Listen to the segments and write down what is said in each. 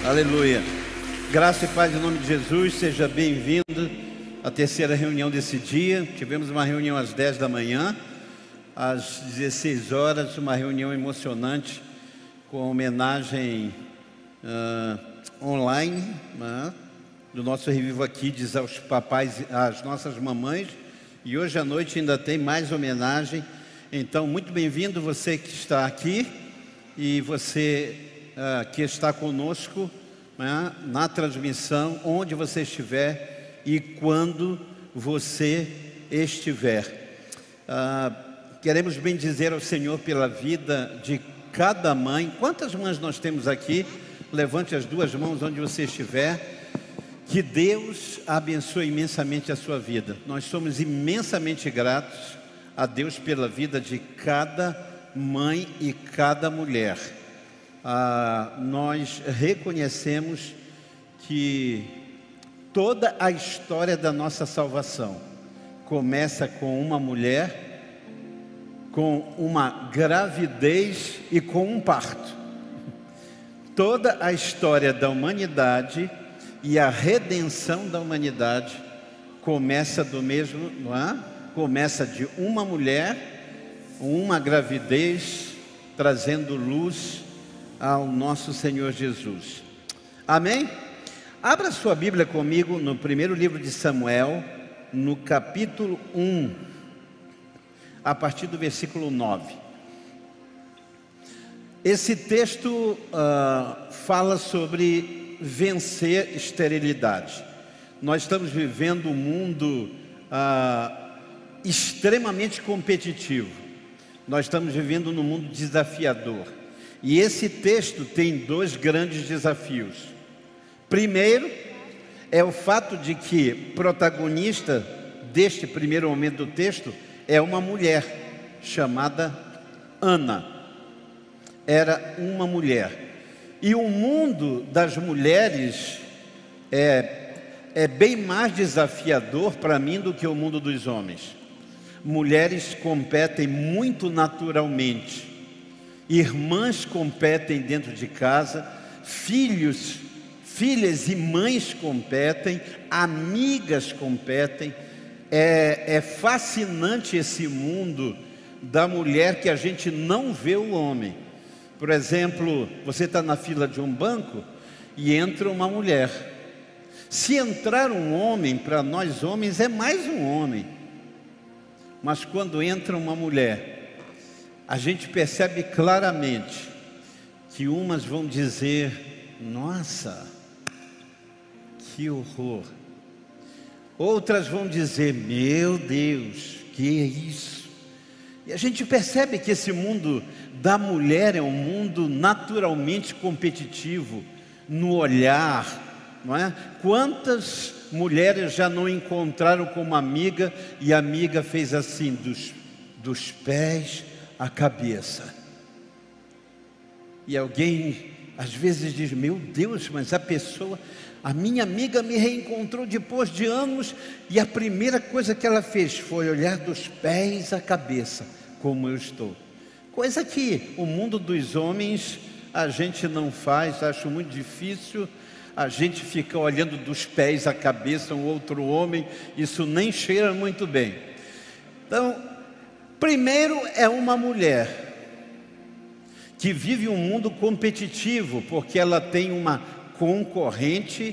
Aleluia. Graça e paz em nome de Jesus. Seja bem-vindo à terceira reunião desse dia. Tivemos uma reunião às 10 da manhã, às 16 horas, uma reunião emocionante com homenagem online, do nosso Reviva Kids aos papais, às nossas mamães. E hoje à noite ainda tem mais homenagem. Então, muito bem-vindo você que está aqui e você que está conosco, na transmissão, onde você estiver e quando você estiver. Queremos bendizer ao Senhor pela vida de cada mãe. Quantas mães nós temos aqui? Levante as duas mãos onde você estiver. Que Deus abençoe imensamente a sua vida. Nós somos imensamente gratos a Deus pela vida de cada mãe e cada mulher. Nós reconhecemos que toda a história da nossa salvação começa com uma mulher, com uma gravidez e com um parto. Toda a história da humanidade e a redenção da humanidade começa do mesmo, não é? Começa de uma mulher, uma gravidez, trazendo luz ao nosso Senhor Jesus. Amém? Abra sua Bíblia comigo no primeiro livro de Samuel, no capítulo 1, a partir do versículo 9. Esse texto fala sobre vencer esterilidade. Nós estamos vivendo um mundo extremamente competitivo. Nós estamos vivendo num mundo desafiador. E esse texto tem dois grandes desafios. Primeiro, é o fato de que protagonista deste primeiro momento do texto é uma mulher chamada Ana. Era uma mulher. E o mundo das mulheres é bem mais desafiador para mim do que o mundo dos homens. Mulheres competem muito naturalmente. Irmãs competem dentro de casa, filhas e mães competem, amigas competem. É fascinante esse mundo da mulher que a gente não vê o homem. Por exemplo, você está na fila de um banco e entra uma mulher. Se entrar um homem, para nós homens é mais um homem. Mas quando entra uma mulher, a gente percebe claramente que umas vão dizer: nossa, que horror. Outras vão dizer: meu Deus, que é isso? E a gente percebe que esse mundo da mulher é um mundo naturalmente competitivo no olhar, não é? Quantas mulheres já não encontraram com uma amiga e a amiga fez assim, dos pés à cabeça. E alguém às vezes diz: meu Deus, mas a minha amiga me reencontrou depois de anos e a primeira coisa que ela fez foi olhar dos pés à cabeça, como eu estou. Coisa que o mundo dos homens a gente não faz, acho muito difícil. A gente fica olhando dos pés à cabeça um outro homem, isso nem cheira muito bem. Então, primeiro é uma mulher que vive um mundo competitivo, porque ela tem uma concorrente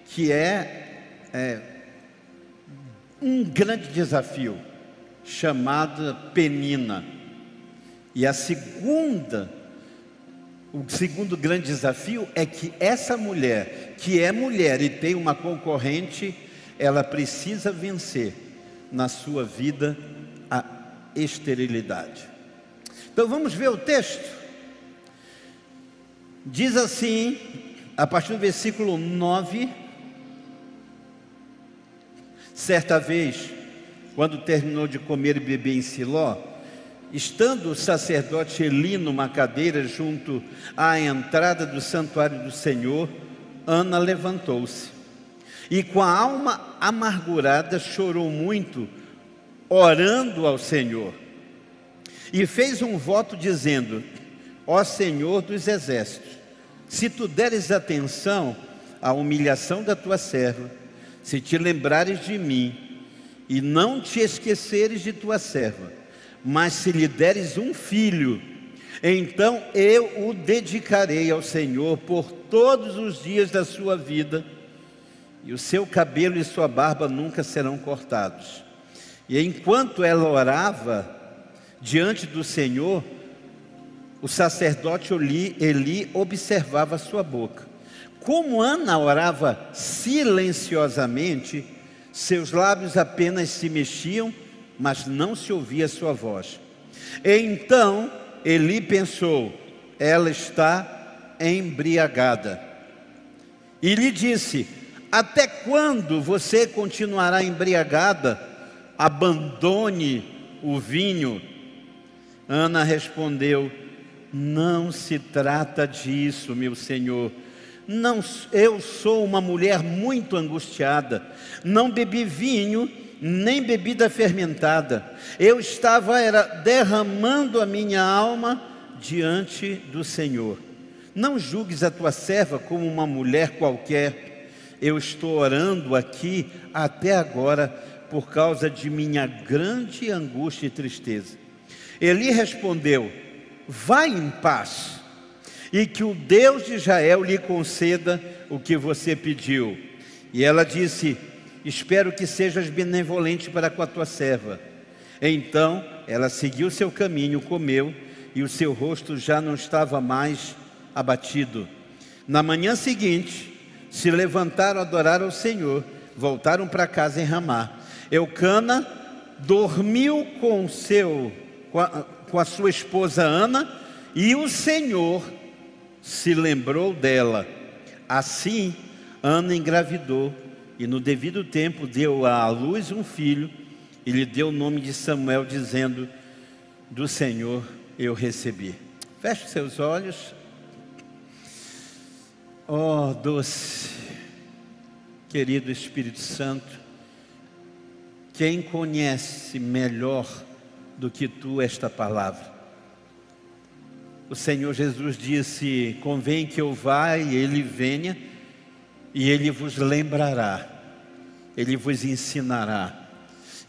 que é um grande desafio, chamada Penina. E o segundo grande desafio é que essa mulher, que é mulher e tem uma concorrente, ela precisa vencer na sua vida a esterilidade. Então vamos ver o texto. Diz assim, a partir do versículo 9: certa vez, quando terminou de comer e beber em Siló, estando o sacerdote Eli numa cadeira junto à entrada do santuário do Senhor, Ana levantou-se e com a alma amargurada chorou muito, orando ao Senhor. E fez um voto dizendo: ó Senhor dos exércitos, se tu deres atenção à humilhação da tua serva, se te lembrares de mim, e não te esqueceres de tua serva, mas se lhe deres um filho, então eu o dedicarei ao Senhor por todos os dias da sua vida, e o seu cabelo e sua barba nunca serão cortados. E enquanto ela orava diante do Senhor, o sacerdote Eli observava a sua boca. Como Ana orava silenciosamente, seus lábios apenas se mexiam, mas não se ouvia sua voz. Então Eli pensou: ela está embriagada. E lhe disse: até quando você continuará embriagada? Abandone o vinho. Ana respondeu: não se trata disso, meu senhor. Não, eu sou uma mulher muito angustiada. Não bebi vinho, nem bebida fermentada. Eu estava derramando a minha alma diante do Senhor. Não julgues a tua serva como uma mulher qualquer. Eu estou orando aqui até agora por causa de minha grande angústia e tristeza. Eli respondeu: vá em paz, e que o Deus de Israel lhe conceda o que você pediu. E ela disse: espero que sejas benevolente para com a tua serva. Então ela seguiu seu caminho, comeu, e o seu rosto já não estava mais abatido. Na manhã seguinte, se levantaram, adoraram ao Senhor, voltaram para casa em Ramá. Eucana dormiu com a sua esposa Ana, e o Senhor se lembrou dela. Assim, Ana engravidou, e no devido tempo deu à luz um filho, e lhe deu o nome de Samuel, dizendo: do Senhor eu recebi. Feche seus olhos. Oh, doce, querido Espírito Santo, quem conhece melhor do que tu esta palavra? O Senhor Jesus disse: convém que eu vá e Ele venha, e Ele vos lembrará, Ele vos ensinará,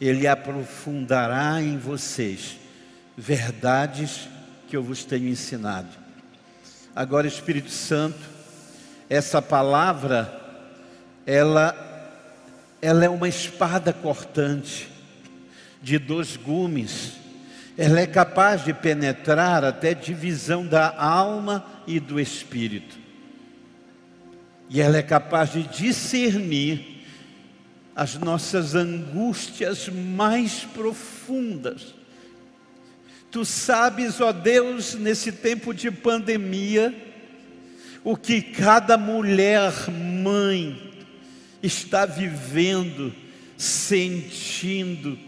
Ele aprofundará em vocês verdades que eu vos tenho ensinado. Agora, Espírito Santo, essa palavra, ela é uma espada cortante de 2 gumes. Ela é capaz de penetrar até divisão da alma e do espírito. E ela é capaz de discernir as nossas angústias mais profundas. Tu sabes, ó Deus, nesse tempo de pandemia, o que cada mulher, mãe, está vivendo, sentindo.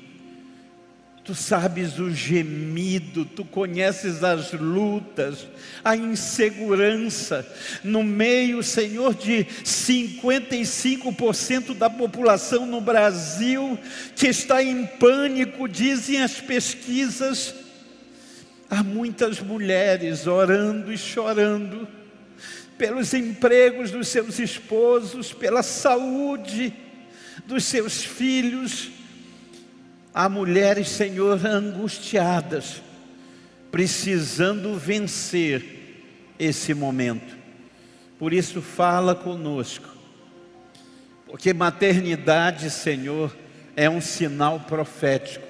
Tu sabes o gemido, tu conheces as lutas, a insegurança, no meio, Senhor, de 55% da população no Brasil, que está em pânico, dizem as pesquisas. Há muitas mulheres orando e chorando, pelos empregos dos seus esposos, pela saúde dos seus filhos. Há mulheres, Senhor, angustiadas, precisando vencer esse momento. Por isso fala conosco, porque maternidade, Senhor, é um sinal profético.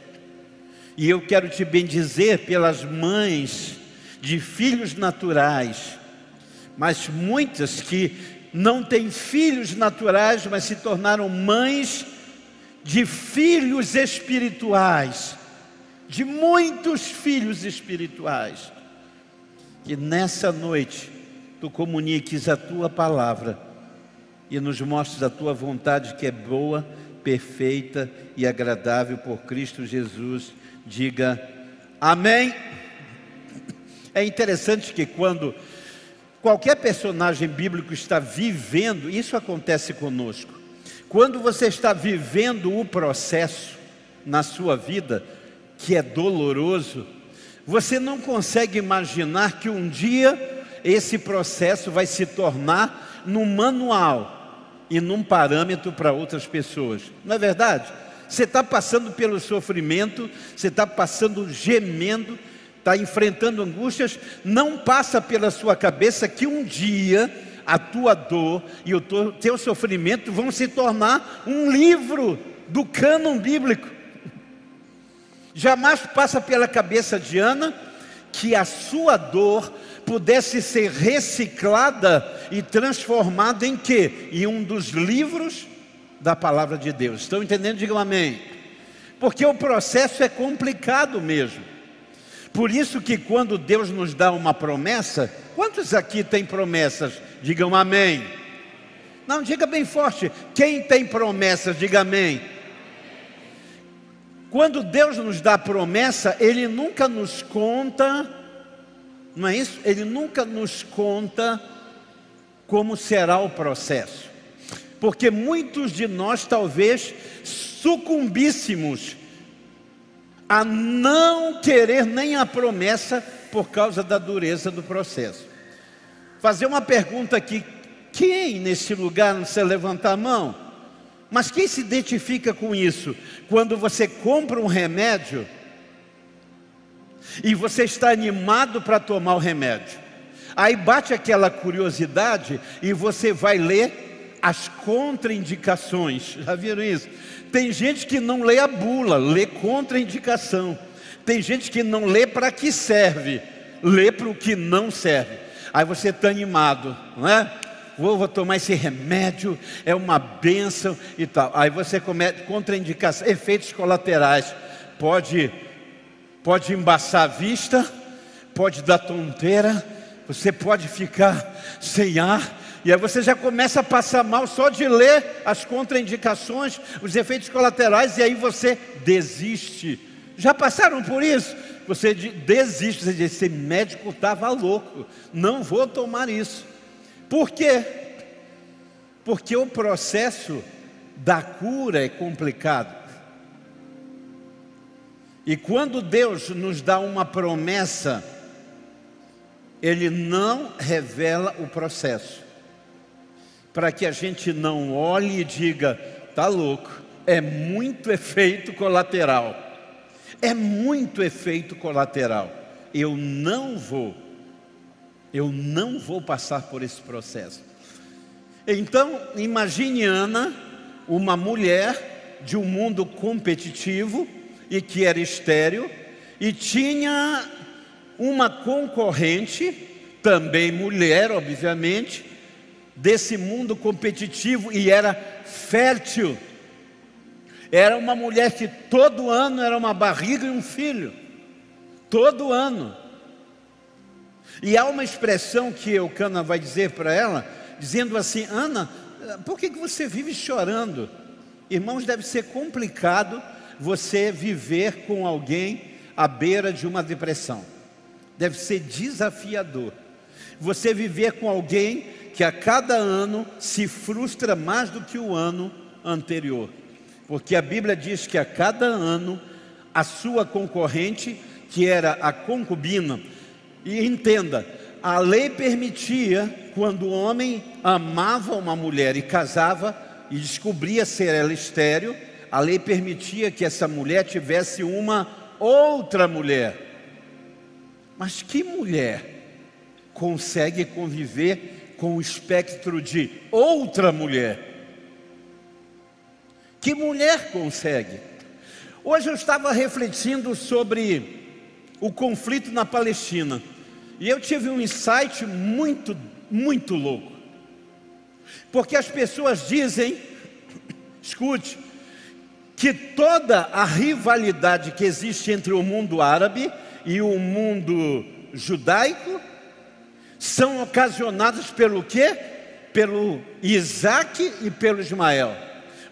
E eu quero te bendizer pelas mães de filhos naturais, mas muitas que não têm filhos naturais, mas se tornaram mães de filhos espirituais, de muitos filhos espirituais. Que nessa noite tu comuniques a tua palavra e nos mostres a tua vontade, que é boa, perfeita e agradável por Cristo Jesus. Diga amém. É interessante que quando qualquer personagem bíblico está vivendo, isso acontece conosco. Quando você está vivendo o processo na sua vida, que é doloroso, você não consegue imaginar que um dia esse processo vai se tornar num manual e num parâmetro para outras pessoas. Não é verdade? Você está passando pelo sofrimento, você está passando gemendo, está enfrentando angústias, não passa pela sua cabeça que um dia a tua dor e o teu sofrimento vão se tornar um livro do cânon bíblico. Jamais passa pela cabeça de Ana que a sua dor pudesse ser reciclada e transformada em quê? Em um dos livros da palavra de Deus. Estão entendendo? Digam amém. Porque o processo é complicado mesmo. Por isso que quando Deus nos dá uma promessa, quantos aqui têm promessas? Digam amém. Não, diga bem forte. Quem tem promessas, diga amém. Quando Deus nos dá promessa, Ele nunca nos conta, não é isso? Ele nunca nos conta como será o processo. Porque muitos de nós talvez sucumbíssemos a não querer nem a promessa por causa da dureza do processo. Fazer uma pergunta aqui: quem nesse lugar, não se levantar a mão, mas quem se identifica com isso? Quando você compra um remédio e você está animado para tomar o remédio, aí bate aquela curiosidade e você vai ler as contraindicações. Já viram isso? Tem gente que não lê a bula, lê contraindicação. Tem gente que não lê para que serve, lê para o que não serve. Aí você está animado, não é? Vou tomar esse remédio, é uma bênção e tal. Aí você comete contraindicação, efeitos colaterais. Pode embaçar a vista, pode dar tonteira, você pode ficar sem ar. E aí você já começa a passar mal só de ler as contraindicações, os efeitos colaterais, e aí você desiste. Já passaram por isso? Você desiste, você diz: esse médico estava louco, não vou tomar isso. Por quê? Porque o processo da cura é complicado. E quando Deus nos dá uma promessa, Ele não revela o processo, para que a gente não olhe e diga: tá louco, é muito efeito colateral. É muito efeito colateral. Eu não vou passar por esse processo. Então, imagine Ana, uma mulher de um mundo competitivo e que era estéril, e tinha uma concorrente, também mulher, obviamente, desse mundo competitivo, e era fértil. Era uma mulher que todo ano era uma barriga e um filho. Todo ano. E há uma expressão que Eucana vai dizer para ela, dizendo assim: Ana, por que você vive chorando? Irmãos, deve ser complicado você viver com alguém à beira de uma depressão. Deve ser desafiador. Você viver com alguém que a cada ano se frustra mais do que o ano anterior. Porque a Bíblia diz que a cada ano a sua concorrente, que era a concubina, e entenda, a lei permitia, quando o homem amava uma mulher e casava e descobria ser ela estéril, a lei permitia que essa mulher tivesse uma outra mulher. Mas que mulher consegue conviver com o espectro de outra mulher? Que mulher consegue? Hoje eu estava refletindo sobre o conflito na Palestina, e eu tive um insight muito, muito louco. Porque as pessoas dizem, escute, que toda a rivalidade que existe entre o mundo árabe e o mundo judaico são ocasionadas pelo quê? Pelo Isaac e pelo Ismael.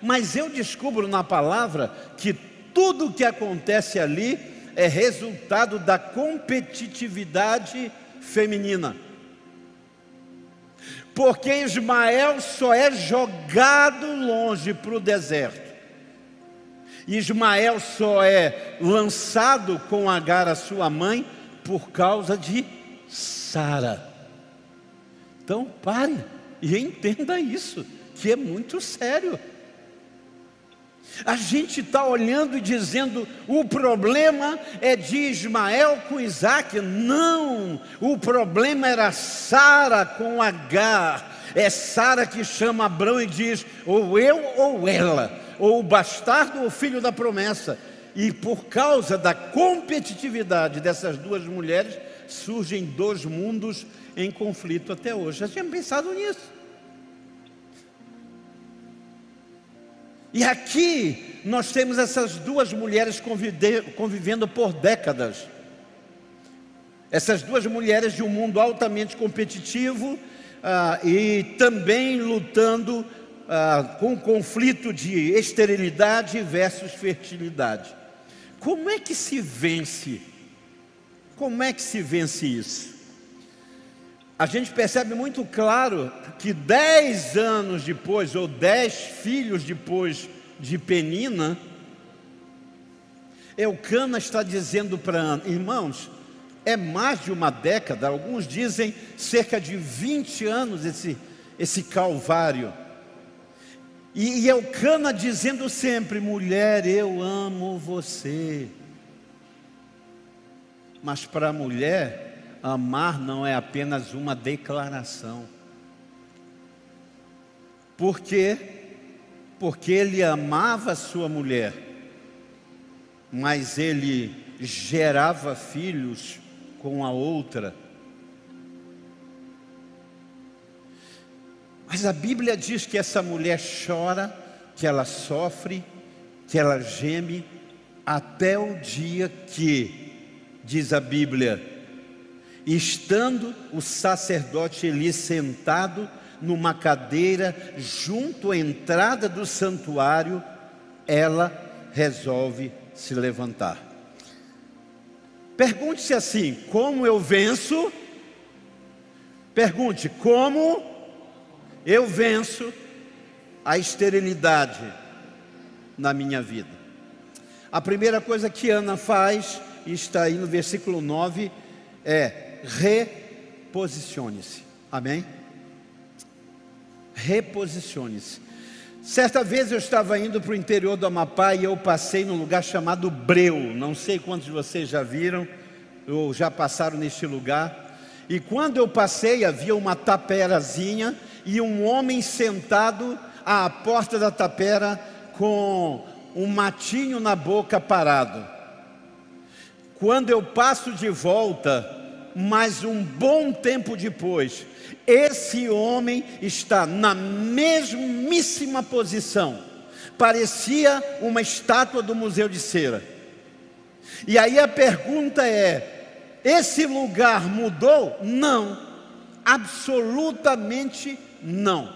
Mas eu descubro na palavra que tudo o que acontece ali é resultado da competitividade feminina. Porque Ismael só é jogado longe para o deserto. Ismael só é lançado com Agar, a sua mãe, por causa de Sara. Então pare e entenda isso, que é muito sério. A gente está olhando e dizendo, o problema é de Ismael com Isaac. Não, o problema era Sara com Agar. É Sara que chama Abrão e diz, ou eu ou ela, ou o bastardo ou o filho da promessa. E por causa da competitividade dessas duas mulheres, surgem dois mundos em conflito até hoje. Já tinha pensado nisso? E aqui nós temos essas duas mulheres convivendo por décadas. Essas duas mulheres de um mundo altamente competitivo e também lutando com o conflito de esterilidade versus fertilidade. Como é que se vence? Como é que se vence isso? A gente percebe muito claro que 10 anos depois, ou 10 filhos depois de Penina, Eucana está dizendo para Ana, irmãos, é mais de uma década, alguns dizem cerca de 20 anos esse calvário. E Eucana dizendo sempre, mulher, eu amo você. Mas para a mulher, amar não é apenas uma declaração. Por quê? Porque ele amava a sua mulher, mas ele gerava filhos com a outra. Mas a Bíblia diz que essa mulher chora, que ela sofre, que ela geme, até o dia que, diz a Bíblia, estando o sacerdote Eli sentado numa cadeira junto à entrada do santuário, ela resolve se levantar. Pergunte-se assim, como eu venço? Pergunte, como eu venço a esterilidade na minha vida? A primeira coisa que Ana faz, e está aí no versículo 9, é reposicione-se. Amém? Reposicione-se. Certa vez eu estava indo para o interior do Amapá e eu passei num lugar chamado Breu. Não sei quantos de vocês já viram ou já passaram neste lugar. E quando eu passei, havia uma taperazinha e um homem sentado à porta da tapera com um matinho na boca parado. Quando eu passo de volta, mais um bom tempo depois, esse homem está na mesmíssima posição. Parecia uma estátua do Museu de Cera. E aí a pergunta é, esse lugar mudou? Não, absolutamente não.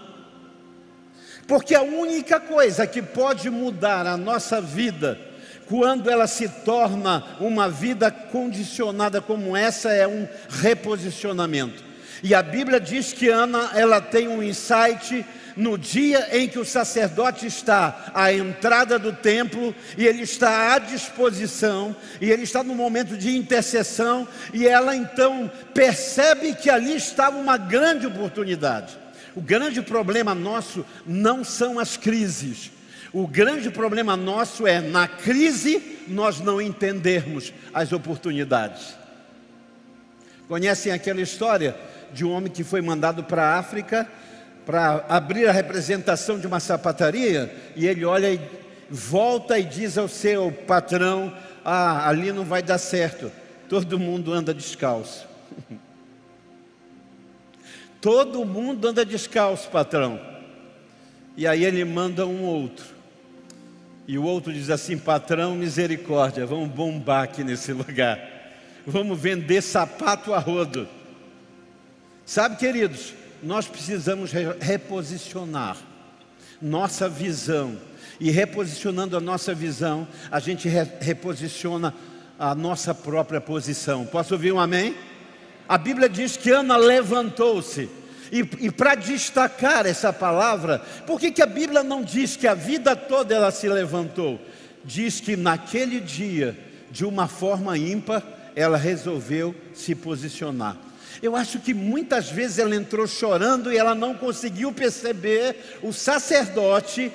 Porque a única coisa que pode mudar a nossa vida, quando ela se torna uma vida condicionada como essa, é um reposicionamento. E a Bíblia diz que Ana, ela tem um insight no dia em que o sacerdote está à entrada do templo, e ele está à disposição, e ele está no momento de intercessão, e ela então percebe que ali estava uma grande oportunidade. O grande problema nosso não são as crises. O grande problema nosso é, na crise, nós não entendermos as oportunidades. Conhecem aquela história de um homem que foi mandado para a África para abrir a representação de uma sapataria, e ele olha e volta e diz ao seu patrão, ali não vai dar certo, todo mundo anda descalço. Todo mundo anda descalço, patrão. E aí ele manda um outro, e o outro diz assim, patrão, misericórdia, vamos bombar aqui nesse lugar, vamos vender sapato a rodo. Sabe, queridos, nós precisamos reposicionar nossa visão. E reposicionando a nossa visão, a gente reposiciona a nossa própria posição. Posso ouvir um amém? A Bíblia diz que Ana levantou-se. E para destacar essa palavra, por que a Bíblia não diz que a vida toda ela se levantou? Diz que naquele dia, de uma forma ímpar, ela resolveu se posicionar. Eu acho que muitas vezes ela entrou chorando e ela não conseguiu perceber o sacerdote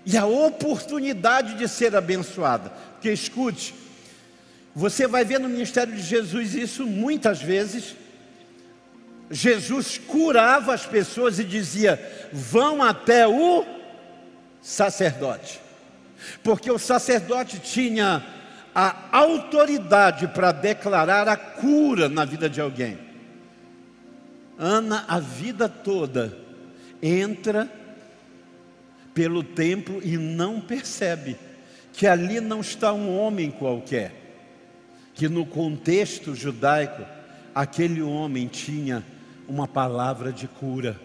e a oportunidade de ser abençoada. Porque escute, você vai ver no ministério de Jesus isso muitas vezes. Jesus curava as pessoas e dizia: vão até o sacerdote, porque o sacerdote tinha a autoridade para declarar a cura na vida de alguém. Ana, a vida toda, entra pelo templo e não percebe que ali não está um homem qualquer, que no contexto judaico, aquele homem tinha uma palavra de cura.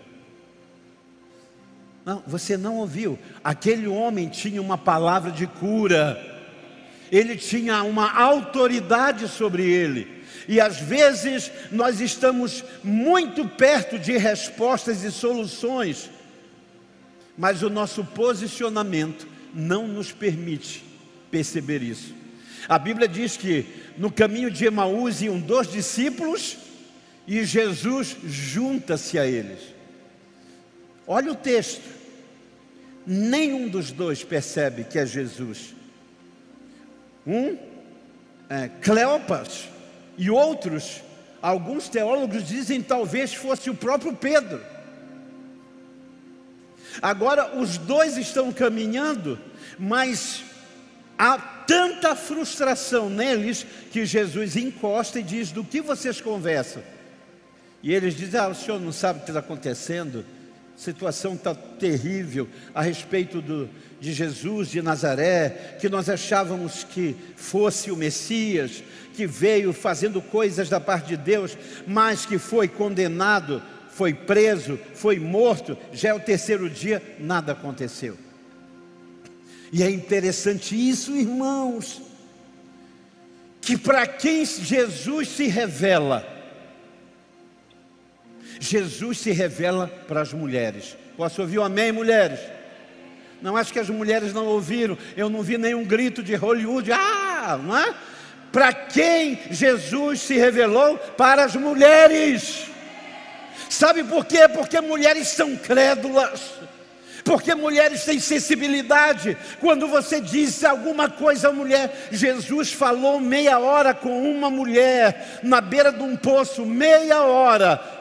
Não, você não ouviu. Aquele homem tinha uma palavra de cura. Ele tinha uma autoridade sobre ele. E às vezes nós estamos muito perto de respostas e soluções, mas o nosso posicionamento não nos permite perceber isso. A Bíblia diz que no caminho de Emaús iam 2 discípulos e Jesus junta-se a eles. Olha o texto. Nenhum dos dois percebe que é Jesus. Cleopas, e outros, alguns teólogos dizem talvez fosse o próprio Pedro. Agora os dois estão caminhando, mas há tanta frustração neles que Jesus encosta e diz: do que vocês conversam? E eles dizem: o senhor não sabe o que está acontecendo? A situação está terrível a respeito de Jesus de Nazaré, que nós achávamos que fosse o Messias, que veio fazendo coisas da parte de Deus, mas que foi condenado, foi preso, foi morto, já é o 3º dia, nada aconteceu. E é interessante isso, irmãos, que para quem Jesus se revela, Jesus se revela para as mulheres. Posso ouvir um amém, mulheres? Não acho que as mulheres não ouviram. Eu não vi nenhum grito de Hollywood. Não é? Para quem Jesus se revelou? Para as mulheres. Sabe por quê? Porque mulheres são crédulas. Porque mulheres têm sensibilidade. Quando você diz alguma coisa à mulher, Jesus falou meia hora com uma mulher na beira de um poço, meia hora.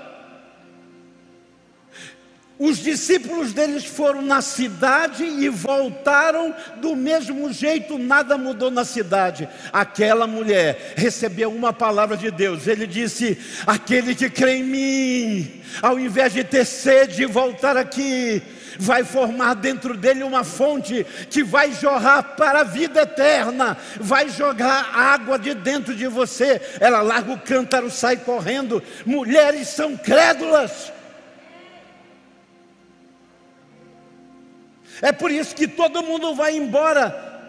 Os discípulos deles foram na cidade e voltaram do mesmo jeito, nada mudou na cidade. Aquela mulher recebeu uma palavra de Deus. Ele disse: aquele que crê em mim, ao invés de ter sede e voltar aqui, vai formar dentro dele uma fonte que vai jorrar para a vida eterna, vai jogar água de dentro de você. Ela larga o cântaro, sai correndo. Mulheres são crédulas. É por isso que todo mundo vai embora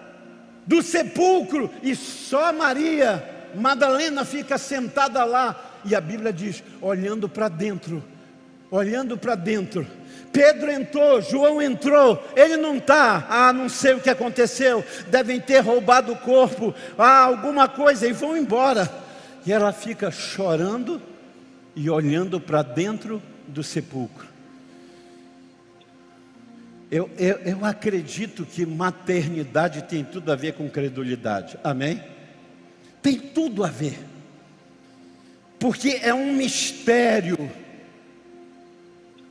do sepulcro e só Maria Madalena fica sentada lá. E a Bíblia diz, olhando para dentro, olhando para dentro. Pedro entrou, João entrou, ele não está. Não sei o que aconteceu, devem ter roubado o corpo, alguma coisa, e vão embora. E ela fica chorando e olhando para dentro do sepulcro. Eu acredito que maternidade tem tudo a ver com credulidade, amém? Tem tudo a ver, porque é um mistério.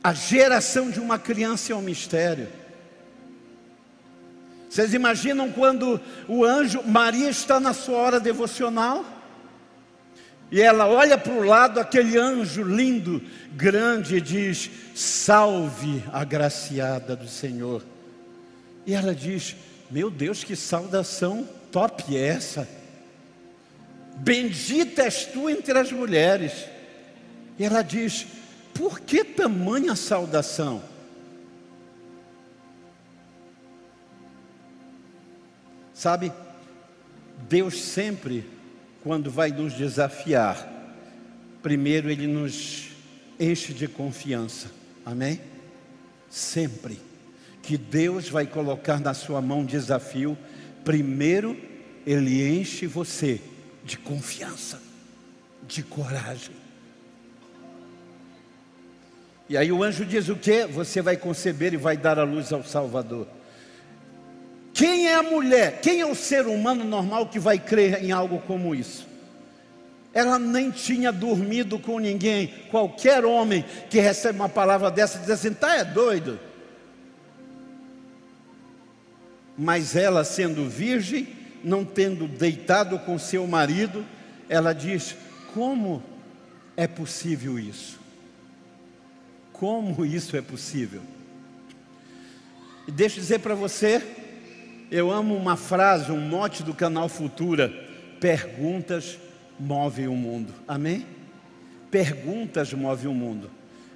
A geração de uma criança é um mistério. Vocês imaginam quando o anjo, Maria está na sua hora devocional, e ela olha para o lado, aquele anjo lindo, grande, e diz: salve, agraciada do Senhor. E ela diz: meu Deus, que saudação top é essa? Bendita és tu entre as mulheres. E ela diz: por que tamanha saudação? Sabe, Deus sempre, quando vai nos desafiar, primeiro Ele nos enche de confiança, amém? Sempre que Deus vai colocar na sua mão um desafio, primeiro Ele enche você de confiança, de coragem. E aí o anjo diz o quê? Você vai conceber e vai dar à luz ao Salvador. Quem é a mulher? Quem é o ser humano normal que vai crer em algo como isso? Ela nem tinha dormido com ninguém. Qualquer homem que recebe uma palavra dessa diz assim, tá, é doido. Mas ela, sendo virgem, não tendo deitado com seu marido, ela diz, como é possível isso? Como isso é possível? E deixa eu dizer para você, eu amo uma frase, um mote do canal Futura: perguntas movem o mundo. Amém? Perguntas movem o mundo.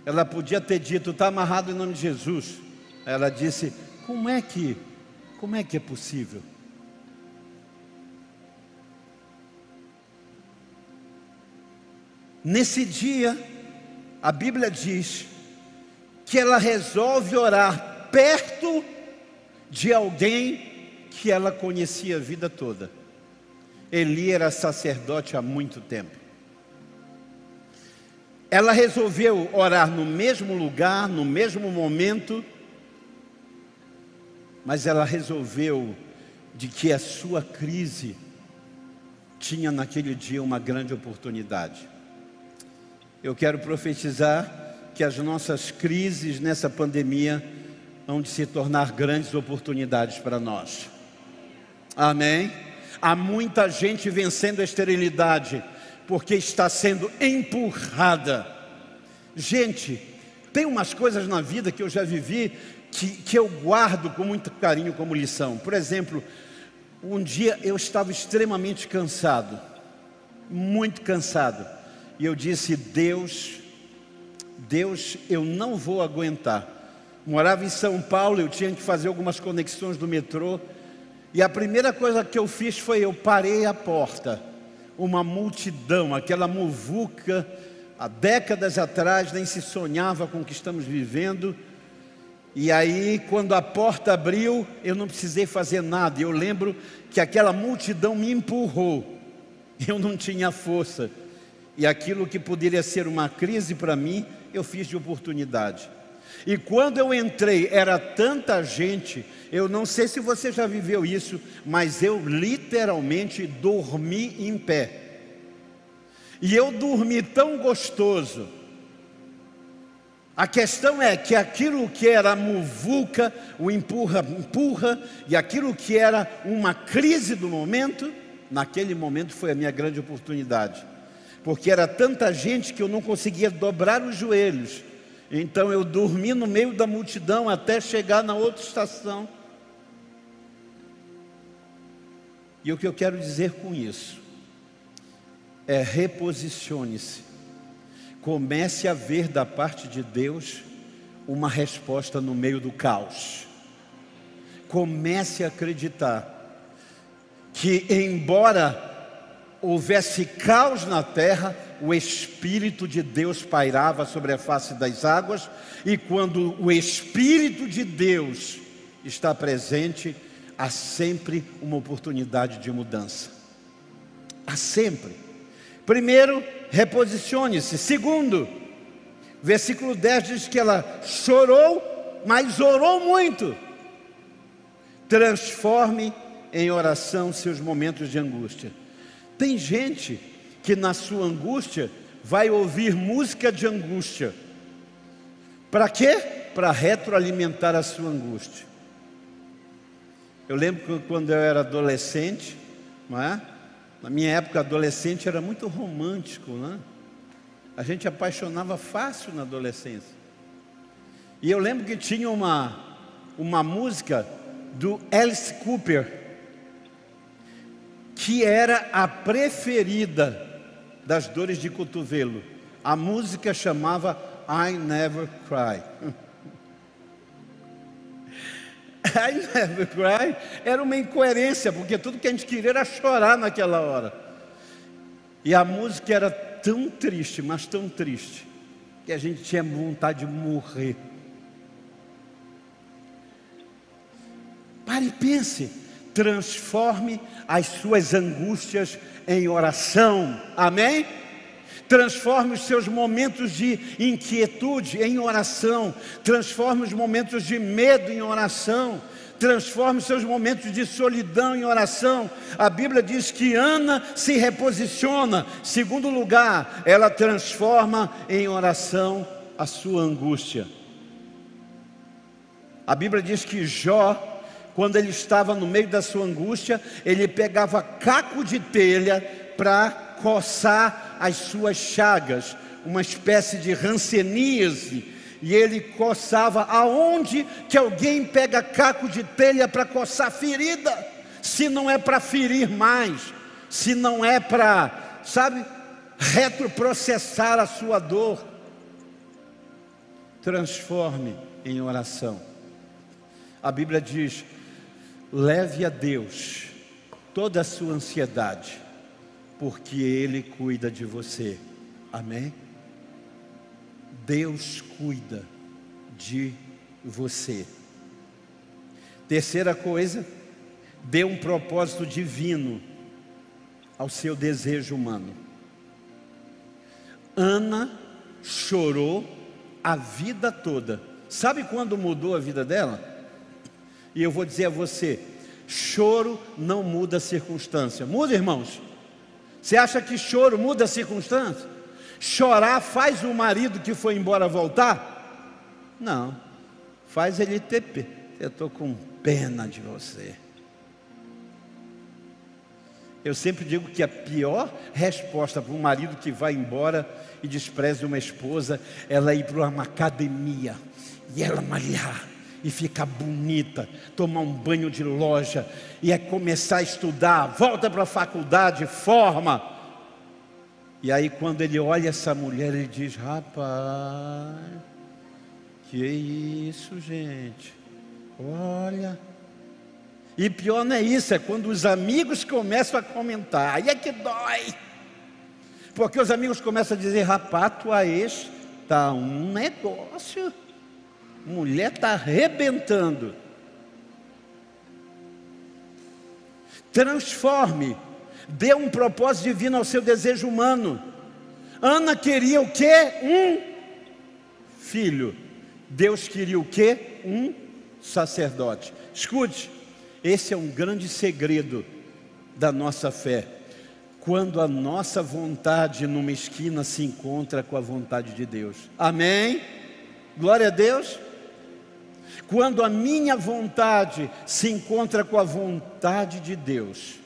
Ela podia ter dito, está amarrado em nome de Jesus. Ela disse, como é que é possível? Nesse dia, a Bíblia diz que ela resolve orar perto de alguém que ela conhecia a vida toda. Eli era sacerdote há muito tempo. Ela resolveu orar no mesmo lugar, no mesmo momento, mas ela resolveu de que a sua crise tinha naquele dia uma grande oportunidade. Eu quero profetizar que as nossas crises nessa pandemia vão de se tornar grandes oportunidades para nós. Amém? Há muita gente vencendo a esterilidade porque está sendo empurrada. Gente, tem umas coisas na vida que eu já vivi que eu guardo com muito carinho como lição. Por exemplo, um dia eu estava extremamente cansado, muito cansado, e eu disse, Deus, eu não vou aguentar. Morava em São Paulo, eu tinha que fazer algumas conexões do metrô, e a primeira coisa que eu fiz foi, eu parei a porta. Uma multidão, aquela muvuca, há décadas atrás nem se sonhava com o que estamos vivendo. E aí, quando a porta abriu, eu não precisei fazer nada. Eu lembro que aquela multidão me empurrou. Eu não tinha força. E aquilo que poderia ser uma crise para mim, eu fiz de oportunidade. E quando eu entrei, era tanta gente, eu não sei se você já viveu isso, mas eu literalmente dormi em pé. E eu dormi tão gostoso. A questão é que aquilo que era a muvuca, o empurra, e aquilo que era uma crise do momento, naquele momento foi a minha grande oportunidade. Porque era tanta gente que eu não conseguia dobrar os joelhos. Então eu dormi no meio da multidão até chegar na outra estação. E o que eu quero dizer com isso é: reposicione-se. Comece a ver da parte de Deus uma resposta no meio do caos. Comece a acreditar que, embora houvesse caos na terra, o Espírito de Deus pairava sobre a face das águas, e quando o Espírito de Deus está presente, há sempre uma oportunidade de mudança. Há sempre. Primeiro, reposicione-se. Segundo, versículo 10 diz que ela chorou, mas orou muito. Transforme em oração seus momentos de angústia. Tem gente que na sua angústia vai ouvir música de angústia. Para quê? Para retroalimentar a sua angústia. Eu lembro que quando eu era adolescente, não é? Na minha época, adolescente era muito romântico, né? A gente apaixonava fácil na adolescência. E eu lembro que tinha uma música do Alice Cooper, que era a preferida das dores de cotovelo. A música chamava I Never Cry. I Never Cry era uma incoerência, porque tudo que a gente queria era chorar naquela hora. E a música era tão triste, mas tão triste, que a gente tinha vontade de morrer. Pare e pense. Transforme as suas angústias em oração. Amém? Transforme os seus momentos de inquietude em oração. Transforme os momentos de medo em oração. Transforme os seus momentos de solidão em oração. A Bíblia diz que Ana se reposiciona. Segundo lugar, ela transforma em oração a sua angústia. A Bíblia diz que Jó, quando ele estava no meio da sua angústia, ele pegava caco de telha para coçar as suas chagas, uma espécie de hanseníase, e ele coçava. Aonde que alguém pega caco de telha para coçar ferida, se não é para ferir mais, se não é para, retroprocessar a sua dor? Transforme em oração. A Bíblia diz: leve a Deus toda a sua ansiedade, porque Ele cuida de você. Amém? Deus cuida de você. Terceira coisa, dê um propósito divino ao seu desejo humano. Ana chorou a vida toda. Sabe quando mudou a vida dela? E eu vou dizer a você: choro não muda a circunstância. Muda, irmãos? Você acha que choro muda a circunstância? Chorar faz o marido que foi embora voltar? Não. Faz ele ter pena. Eu estou com pena de você. Eu sempre digo que a pior resposta para um marido que vai embora e despreza uma esposa, ela ir para uma academia e ela malhar e ficar bonita, tomar um banho de loja, e é começar a estudar, volta para a faculdade, forma. E aí quando ele olha essa mulher, ele diz: rapaz, que isso, gente, olha. E pior não é isso, é quando os amigos começam a comentar, aí é que dói. Porque os amigos começam a dizer: rapaz, tua ex está um negócio, mulher está arrebentando. Transforme, dê um propósito divino ao seu desejo humano. Ana queria o quê? Um filho. Deus queria o quê? Um sacerdote. Escute, esse é um grande segredo da nossa fé. Quando a nossa vontade numa esquina se encontra com a vontade de Deus. Amém? Glória a Deus. Quando a minha vontade se encontra com a vontade de Deus.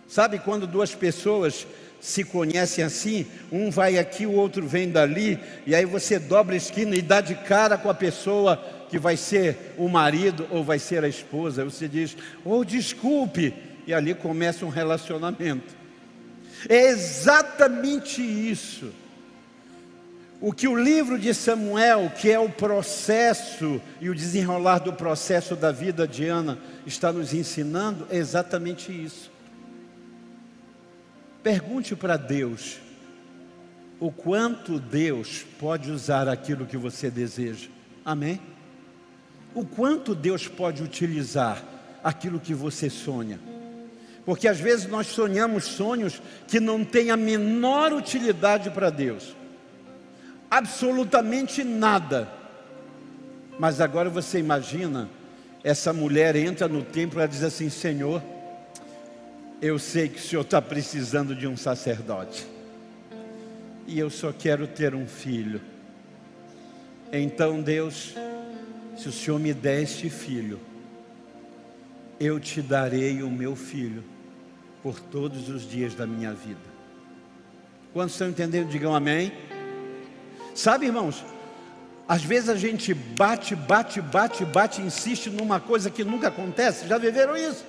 Sabe quando duas pessoas se conhecem assim? Um vai aqui, o outro vem dali, e aí você dobra a esquina e dá de cara com a pessoa que vai ser o marido ou vai ser a esposa. Você diz: oh, desculpe, e ali começa um relacionamento. É exatamente isso o que o livro de Samuel, que é o processo e o desenrolar do processo da vida de Ana, está nos ensinando. É exatamente isso. Pergunte para Deus o quanto Deus pode usar aquilo que você deseja. Amém? O quanto Deus pode utilizar aquilo que você sonha. Porque às vezes nós sonhamos sonhos que não têm a menor utilidade para Deus. Absolutamente nada. Mas agora você imagina, essa mulher entra no templo e ela diz assim: Senhor, eu sei que o Senhor está precisando de um sacerdote, e eu só quero ter um filho. Então Deus, se o Senhor me der este filho, eu te darei o meu filho por todos os dias da minha vida. Quantos estão entendendo? Digam amém. Sabe, irmãos, às vezes a gente bate, insiste numa coisa que nunca acontece. Já viveram isso?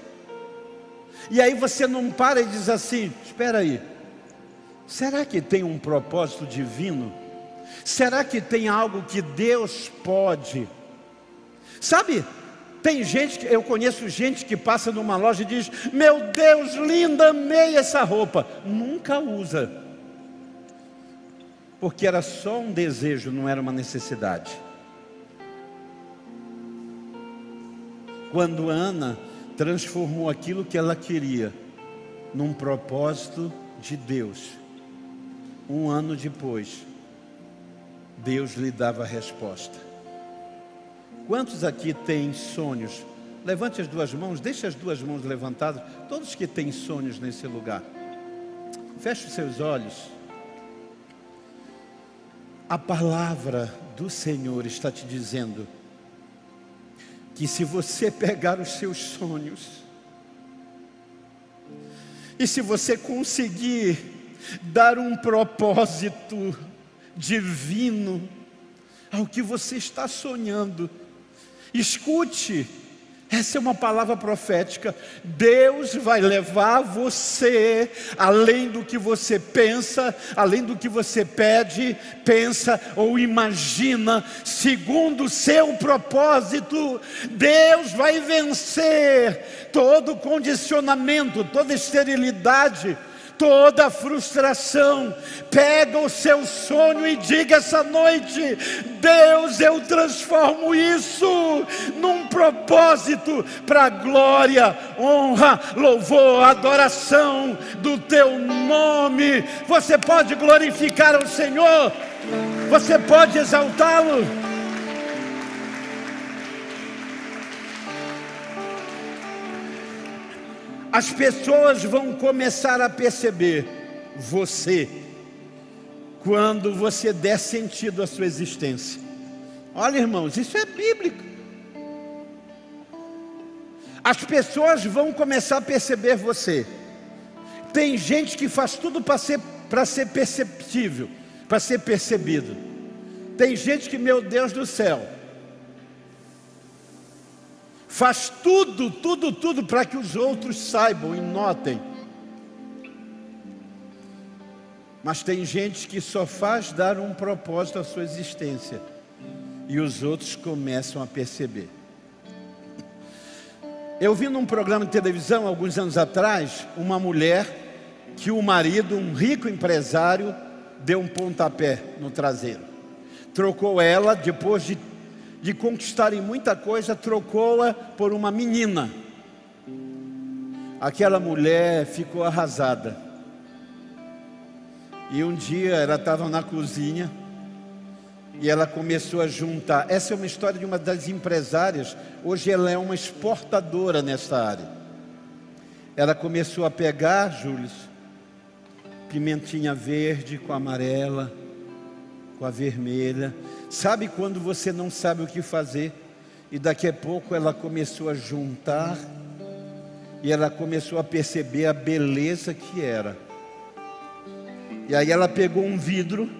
E aí você não para e diz assim: espera aí, será que tem um propósito divino? Será que tem algo que Deus pode? Sabe, tem gente, eu conheço gente que passa numa loja e diz: meu Deus, linda, amei essa roupa. Nunca usa. Porque era só um desejo, não era uma necessidade. Quando Ana transformou aquilo que ela queria num propósito de Deus, Um ano depois, Deus lhe dava a resposta. Quantos aqui têm sonhos? Levante as duas mãos, deixe as duas mãos levantadas. Todos que têm sonhos nesse lugar, feche os seus olhos. A palavra do Senhor está te dizendo que se você pegar os seus sonhos e se você conseguir dar um propósito divino ao que você está sonhando, escute, essa é uma palavra profética. Deus vai levar você além do que você pensa, além do que você pede, pensa ou imagina, segundo o seu propósito. Deus vai vencer todo condicionamento, toda esterilidade, toda frustração. Pega o seu sonho e diga essa noite: Deus, eu transformo isso num propósito para a glória, honra, louvor, adoração do teu nome. Você pode glorificar o Senhor, você pode exaltá-lo. As pessoas vão começar a perceber você quando você der sentido à sua existência. Olha, irmãos, isso é bíblico. As pessoas vão começar a perceber você. Tem gente que faz tudo para ser perceptível, para ser percebido. Tem gente que, meu Deus do céu, faz tudo para que os outros saibam e notem. Mas tem gente que só faz dar um propósito à sua existência e os outros começam a perceber. Eu vi num programa de televisão, alguns anos atrás, uma mulher que o marido, um rico empresário, deu um pontapé no traseiro. Trocou ela, depois de conquistarem muita coisa, trocou-a por uma menina. Aquela mulher ficou arrasada. E um dia ela estava na cozinha e ela começou a juntar. Essa é uma história de uma das empresárias. Hoje ela é uma exportadora nessa área. Ela começou a pegar, Júlio, pimentinha verde com a amarela, com a vermelha. Sabe quando você não sabe o que fazer? E daqui a pouco ela começou a juntar e ela começou a perceber a beleza que era. E aí ela pegou um vidro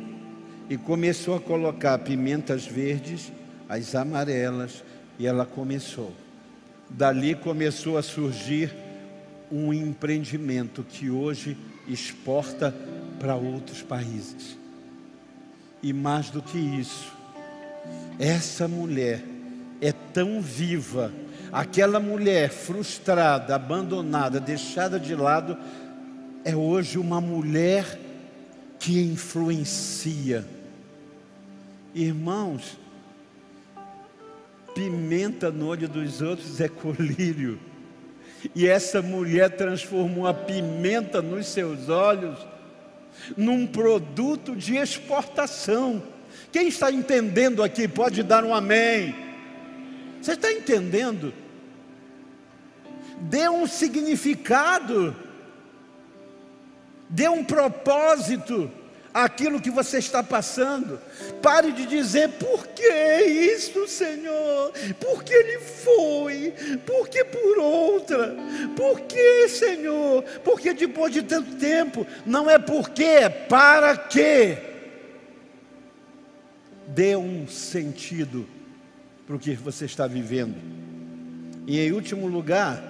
e começou a colocar pimentas verdes, as amarelas, e ela começou. Dali começou a surgir um empreendimento que hoje exporta para outros países. E mais do que isso, essa mulher é tão viva. Aquela mulher frustrada, abandonada, deixada de lado, é hoje uma mulher que influencia. Irmãos, pimenta no olho dos outros é colírio. E essa mulher transformou a pimenta nos seus olhos num produto de exportação. Quem está entendendo aqui pode dar um amém. Você está entendendo? Dê um significado, dê um propósito àquilo que você está passando. Pare de dizer: por que isso, Senhor? Por que ele foi? Por que por outra? Por que, Senhor? Porque depois de tanto tempo? Não é porque, é para quê? Dê um sentido para o que você está vivendo. E em último lugar,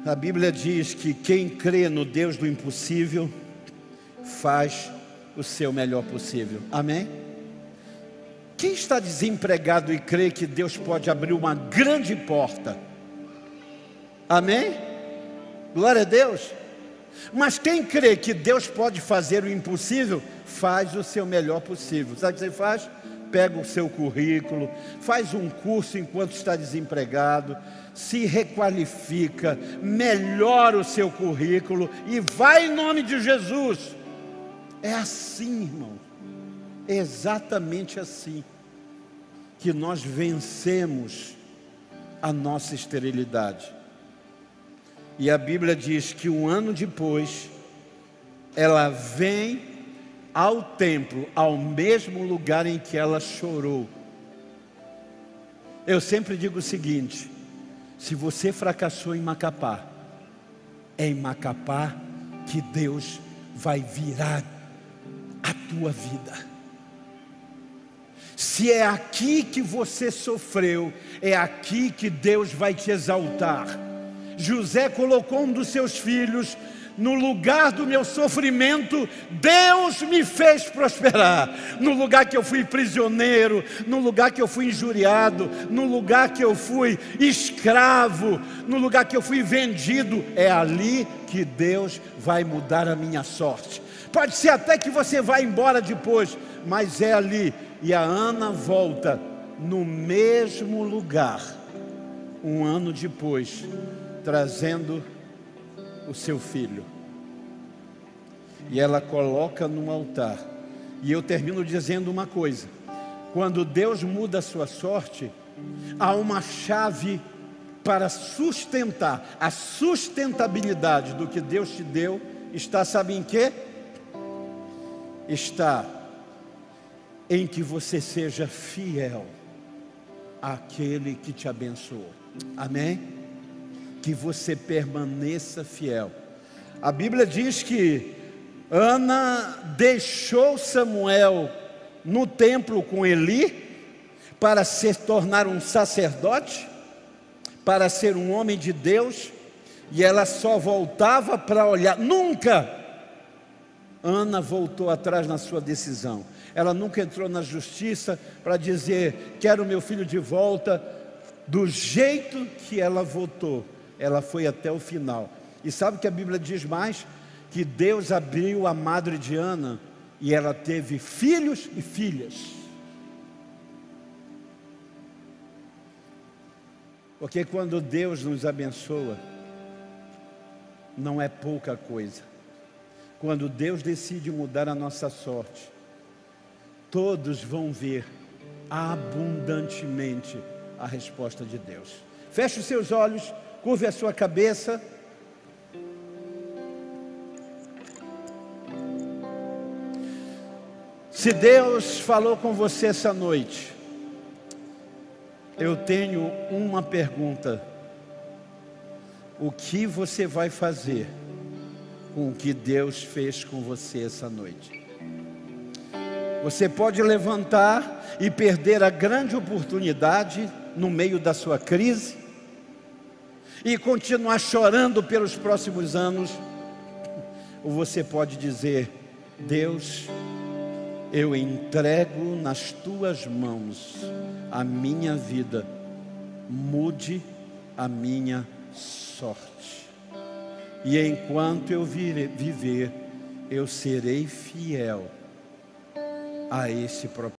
a Bíblia diz que quem crê no Deus do impossível faz o seu melhor possível. Amém? Quem está desempregado e crê que Deus pode abrir uma grande porta? Amém? Glória a Deus. Mas quem crê que Deus pode fazer o impossível, faz o seu melhor possível. Sabe o que você faz? Pega o seu currículo, faz um curso enquanto está desempregado, se requalifica, melhora o seu currículo e vai em nome de Jesus. É assim, irmão, é exatamente assim que nós vencemos a nossa esterilidade. E a Bíblia diz que um ano depois, ela vem ao templo, ao mesmo lugar em que ela chorou. Eu sempre digo o seguinte: se você fracassou em Macapá, é em Macapá que Deus vai virar a tua vida. Se é aqui que você sofreu, é aqui que Deus vai te exaltar. José colocou um dos seus filhos no lugar do meu sofrimento. Deus me fez prosperar. No lugar que eu fui prisioneiro, no lugar que eu fui injuriado, no lugar que eu fui escravo, no lugar que eu fui vendido, é ali que Deus vai mudar a minha sorte. Pode ser até que você vá embora depois, mas é ali. E a Ana volta no mesmo lugar, um ano depois, trazendo o seu filho. E ela coloca no altar. E eu termino dizendo uma coisa: quando Deus muda a sua sorte, há uma chave para sustentar. A sustentabilidade do que Deus te deu está, sabe em quê? Está em que você seja fiel àquele que te abençoou. Amém? Que você permaneça fiel. A Bíblia diz que Ana deixou Samuel no templo com Eli para se tornar um sacerdote, para ser um homem de Deus, e ela só voltava para olhar. Nunca Ana voltou atrás na sua decisão. Ela nunca entrou na justiça para dizer: quero meu filho de volta. Do jeito que ela votou, ela foi até o final. E sabe o que a Bíblia diz mais? Que Deus abriu a madre de Ana e ela teve filhos e filhas. Porque quando Deus nos abençoa, não é pouca coisa. Quando Deus decide mudar a nossa sorte, todos vão ver abundantemente a resposta de Deus. Feche os seus olhos, curve a sua cabeça. Se Deus falou com você essa noite, eu tenho uma pergunta: o que você vai fazer com o que Deus fez com você essa noite? Você pode levantar e perder a grande oportunidade no meio da sua crise e continuar chorando pelos próximos anos, ou você pode dizer: Deus, eu entrego nas tuas mãos a minha vida, mude a minha sorte, e enquanto eu viver, eu serei fiel a esse propósito.